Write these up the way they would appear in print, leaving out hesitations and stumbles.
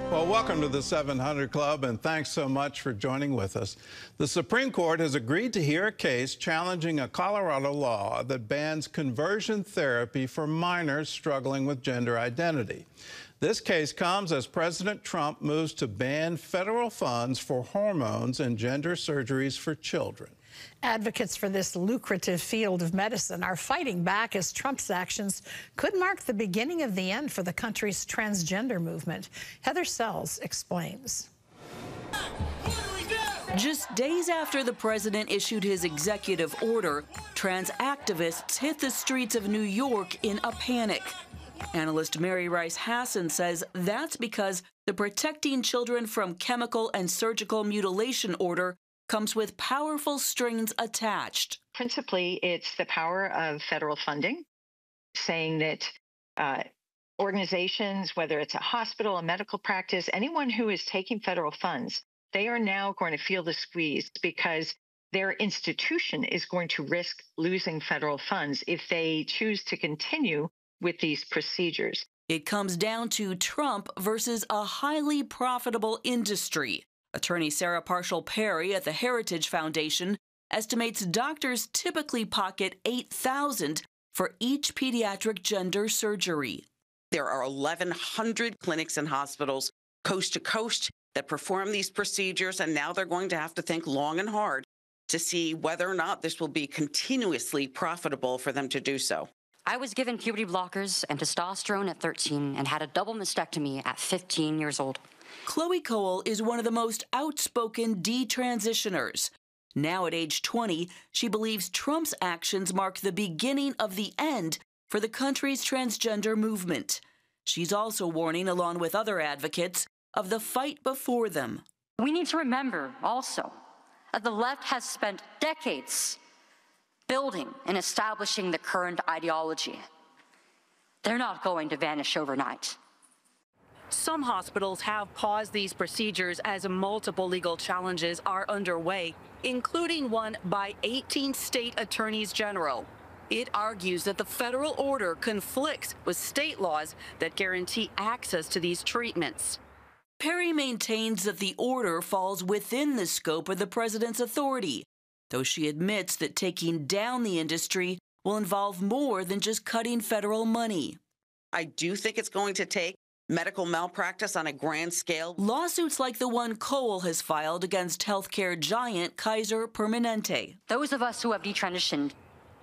Well, welcome to the 700 Club, and thanks so much for joining with us. The Supreme Court has agreed to hear a case challenging a Colorado law that bans conversion therapy for minors struggling with gender identity. This case comes as President Trump moves to ban federal funds for hormones and gender surgeries for children. Advocates for this lucrative field of medicine are fighting back as Trump's actions could mark the beginning of the end for the country's transgender movement. Heather Sells explains. Just days after the president issued his executive order, trans activists hit the streets of New York in a panic. Analyst Mary Rice Hassan says that's because the Protecting Children from Chemical and Surgical Mutilation order comes with powerful strings attached. Principally, it's the power of federal funding, saying that organizations, whether it's a hospital, a medical practice, anyone who is taking federal funds, they are now going to feel the squeeze because their institution is going to risk losing federal funds if they choose to continue with these procedures. It comes down to Trump versus a highly profitable industry. Attorney Sarah Parshall-Perry at the Heritage Foundation estimates doctors typically pocket $8,000 for each pediatric gender surgery. There are 1,100 clinics and hospitals coast to coast that perform these procedures, and now they're going to have to think long and hard to see whether or not this will be continuously profitable for them to do so. I was given puberty blockers and testosterone at 13 and had a double mastectomy at 15 years old. Chloe Cole is one of the most outspoken detransitioners. Now at age 20, she believes Trump's actions mark the beginning of the end for the country's transgender movement. She's also warning, along with other advocates, of the fight before them. We need to remember also that the left has spent decades building and establishing the current ideology. They're not going to vanish overnight. Some hospitals have paused these procedures as multiple legal challenges are underway, including one by 18 state attorneys general. It argues that the federal order conflicts with state laws that guarantee access to these treatments. Perry maintains that the order falls within the scope of the president's authority, though she admits that taking down the industry will involve more than just cutting federal money. I do think it's going to take medical malpractice on a grand scale. Lawsuits like the one Cole has filed against healthcare giant Kaiser Permanente. Those of us who have detransitioned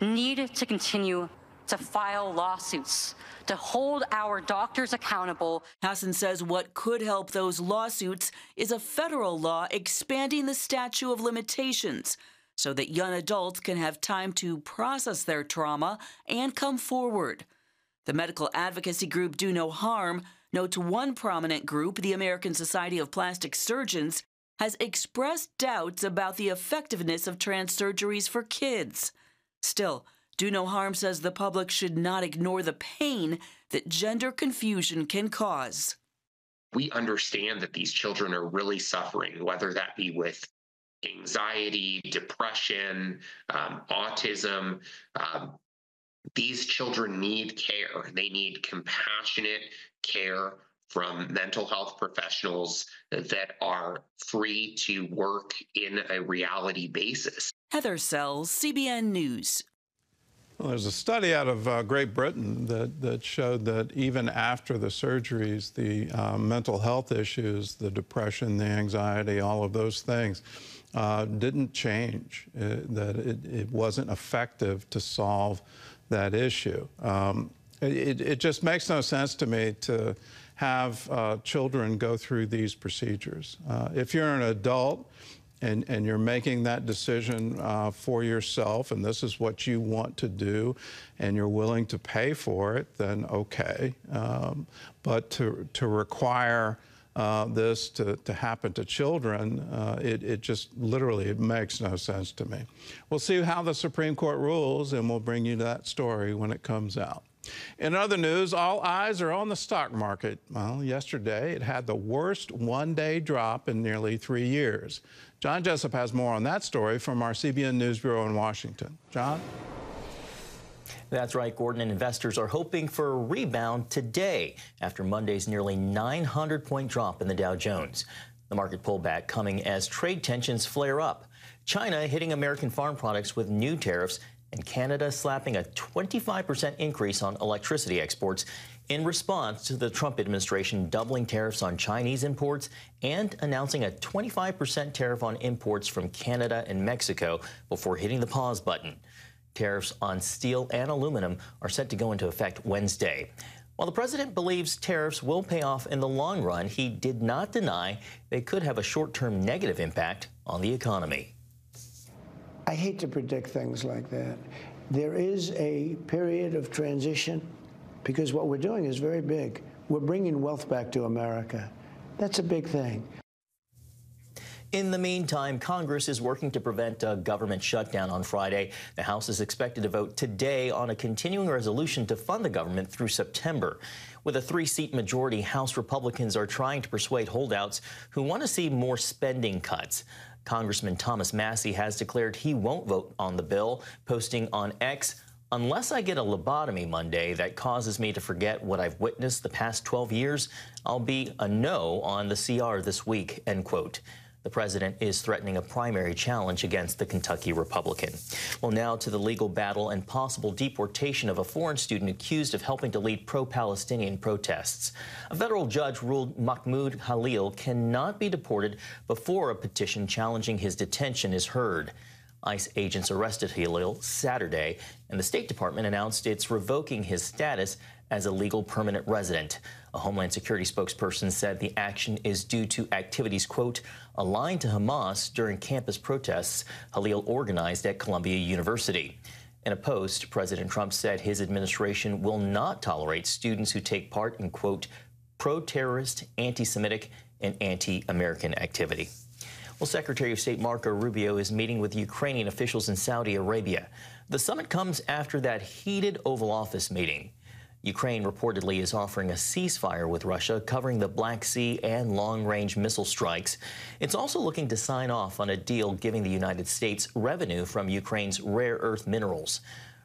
need to continue to file lawsuits to hold our doctors accountable. Hassan says what could help those lawsuits is a federal law expanding the statute of limitations so that young adults can have time to process their trauma and come forward. The medical advocacy group Do No Harm notes one prominent group, the American Society of Plastic Surgeons, has expressed doubts about the effectiveness of trans surgeries for kids. Still, Do No Harm says the public should not ignore the pain that gender confusion can cause. We understand that these children are really suffering, whether that be with anxiety, depression, autism. These children need care. They need compassionate care from mental health professionals that are free to work in a reality basis. Heather Sells, CBN News. Well, there's a study out of Great Britain that showed that even after the surgeries, the mental health issues, the depression, the anxiety, all of those things didn't change, that it wasn't effective to solve that issue. It just makes no sense to me to have children go through these procedures. If you're an adult and you're making that decision for yourself, and this is what you want to do, and you're willing to pay for it, then okay. But to require this to happen to children, it just literally, it makes no sense to me. We'll see how the Supreme Court rules, and we'll bring you that story when it comes out. In other news, all eyes are on the stock market. Well, yesterday it had the worst one-day drop in nearly 3 years. John Jessup has more on that story from our CBN News Bureau in Washington. John? That's right, Gordon, and investors are hoping for a rebound today after Monday's nearly 900-point drop in the Dow Jones. The market pullback coming as trade tensions flare up. China hitting American farm products with new tariffs, and Canada slapping a 25% increase on electricity exports in response to the Trump administration doubling tariffs on Chinese imports and announcing a 25% tariff on imports from Canada and Mexico before hitting the pause button. Tariffs on steel and aluminum are set to go into effect Wednesday. While the president believes tariffs will pay off in the long run, he did not deny they could have a short-term negative impact on the economy. I hate to predict things like that. There is a period of transition because what we're doing is very big. We're bringing wealth back to America. That's a big thing. In the meantime, Congress is working to prevent a government shutdown on Friday. The House is expected to vote today on a continuing resolution to fund the government through September. With a 3-seat majority, House Republicans are trying to persuade holdouts who want to see more spending cuts. Congressman Thomas Massie has declared he won't vote on the bill, posting on X, "Unless I get a lobotomy Monday that causes me to forget what I've witnessed the past 12 years, I'll be a no on the CR this week," end quote. The president is threatening a primary challenge against the Kentucky Republican. Well, now to the legal battle and possible deportation of a foreign student accused of helping to lead pro-Palestinian protests. A federal judge ruled Mahmoud Khalil cannot be deported before a petition challenging his detention is heard. ICE agents arrested Khalil Saturday, and the State Department announced it's revoking his status as a legal permanent resident. A Homeland Security spokesperson said the action is due to activities, quote, aligned to Hamas during campus protests Khalil organized at Columbia University. In a post, President Trump said his administration will not tolerate students who take part in, quote, pro-terrorist, anti-Semitic, and anti-American activity. Well, Secretary of State Marco Rubio is meeting with Ukrainian officials in Saudi Arabia. The summit comes after that heated Oval Office meeting. Ukraine reportedly is offering a ceasefire with Russia covering the Black Sea and long-range missile strikes. It's also looking to sign off on a deal giving the United States revenue from Ukraine's rare earth minerals.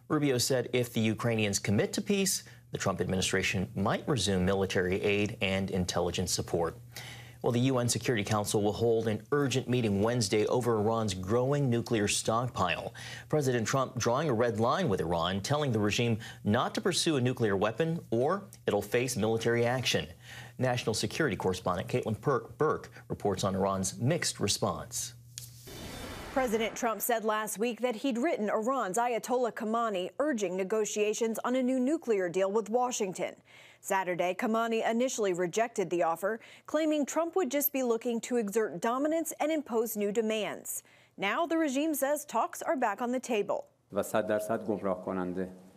Rubio said if the Ukrainians commit to peace, the Trump administration might resume military aid and intelligence support. Well, the UN Security Council will hold an urgent meeting Wednesday over Iran's growing nuclear stockpile. President Trump drawing a red line with Iran, telling the regime not to pursue a nuclear weapon or it'll face military action. National security correspondent Caitlin Burke reports on Iran's mixed response. President Trump said last week that he'd written Iran's Ayatollah Khamenei urging negotiations on a new nuclear deal with Washington. Saturday, Khamenei initially rejected the offer, claiming Trump would just be looking to exert dominance and impose new demands. Now the regime says talks are back on the table.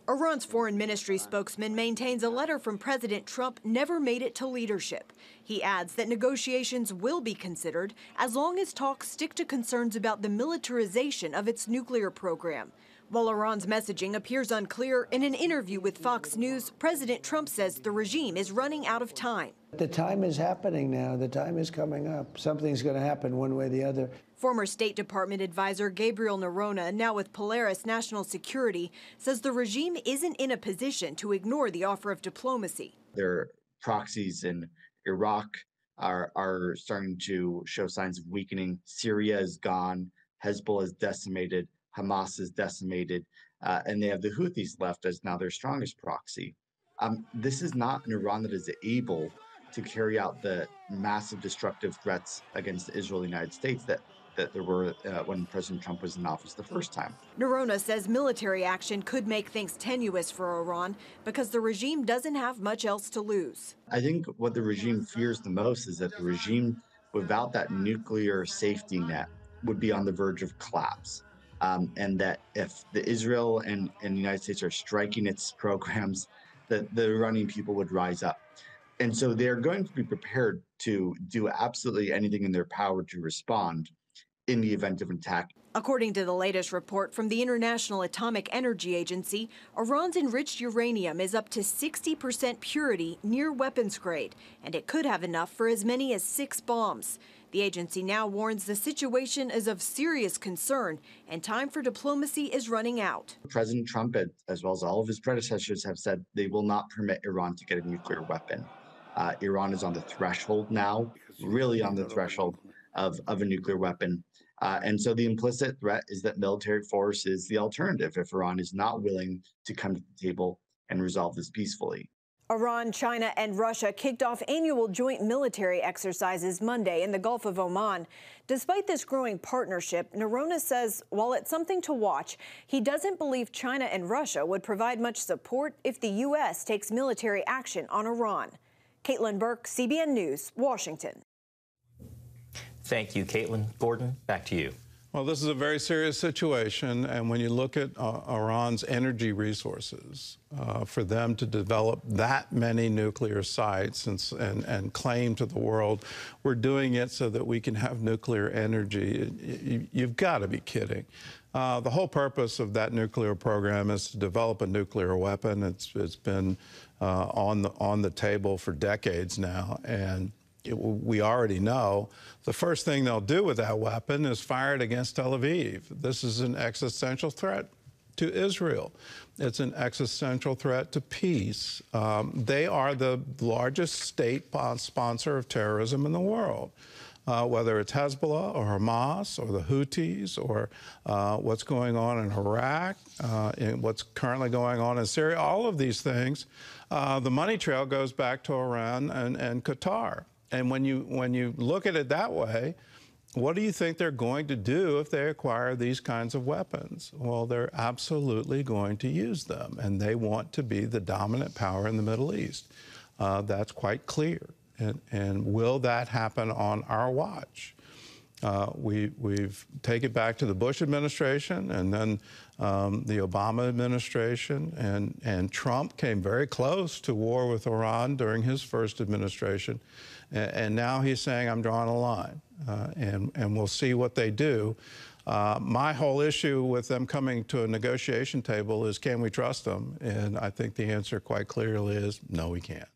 Iran's foreign ministry spokesman maintains a letter from President Trump never made it to leadership. He adds that negotiations will be considered as long as talks stick to concerns about the militarization of its nuclear program. While Iran's messaging appears unclear, in an interview with Fox News, President Trump says the regime is running out of time. The time is happening now. The time is coming up. Something's going to happen one way or the other. Former State Department advisor Gabriel Nerona, now with Polaris National Security, says the regime isn't in a position to ignore the offer of diplomacy. Their proxies in Iraq are starting to show signs of weakening. Syria is gone. Hezbollah is decimated. Hamas is decimated, and they have the Houthis left as now their strongest proxy. This is not an Iran that is able to carry out the massive destructive threats against Israel and the United States that there were when President Trump was in office the first time. Nerona says military action could make things tenuous for Iran because the regime doesn't have much else to lose. I think what the regime fears the most is that the regime, without that nuclear safety net, would be on the verge of collapse. And that if the Israel and the United States are striking its programs, that the Iranian people would rise up. And so they're going to be prepared to do absolutely anything in their power to respond in the event of an attack. According to the latest report from the International Atomic Energy Agency, Iran's enriched uranium is up to 60% purity near weapons grade, and it could have enough for as many as 6 bombs. The agency now warns the situation is of serious concern and time for diplomacy is running out. President Trump, as well as all of his predecessors, have said they will not permit Iran to get a nuclear weapon. Iran is on the threshold now, really on the threshold of a nuclear weapon. And so the implicit threat is that military force is the alternative if Iran is not willing to come to the table and resolve this peacefully. Iran, China, and Russia kicked off annual joint military exercises Monday in the Gulf of Oman. Despite this growing partnership, Noronha says while it's something to watch, he doesn't believe China and Russia would provide much support if the U.S. takes military action on Iran. Caitlin Burke, CBN News, Washington. Thank you, Caitlin. Gordon, back to you. Well, this is a very serious situation, and when you look at Iran's energy resources, for them to develop that many nuclear sites and claim to the world, we're doing it so that we can have nuclear energy, you've got to be kidding. The whole purpose of that nuclear program is to develop a nuclear weapon. It's been on the table for decades now, and we already know the first thing they'll do with that weapon is fire it against Tel Aviv. This is an existential threat to Israel. It's an existential threat to peace. They are the largest state sponsor of terrorism in the world. Whether it's Hezbollah or Hamas or the Houthis or what's going on in Iraq, and what's currently going on in Syria, all of these things, the money trail goes back to Iran and Qatar. And when you look at it that way, what do you think they're going to do if they acquire these kinds of weapons? Well, they're absolutely going to use them, and they want to be the dominant power in the Middle East. That's quite clear. And will that happen on our watch? We've taken it back to the Bush administration and then the Obama administration, and Trump came very close to war with Iran during his first administration, and now he's saying, I'm drawing a line, and we'll see what they do. My whole issue with them coming to a negotiation table is, can we trust them? And I think the answer quite clearly is, no, we can't.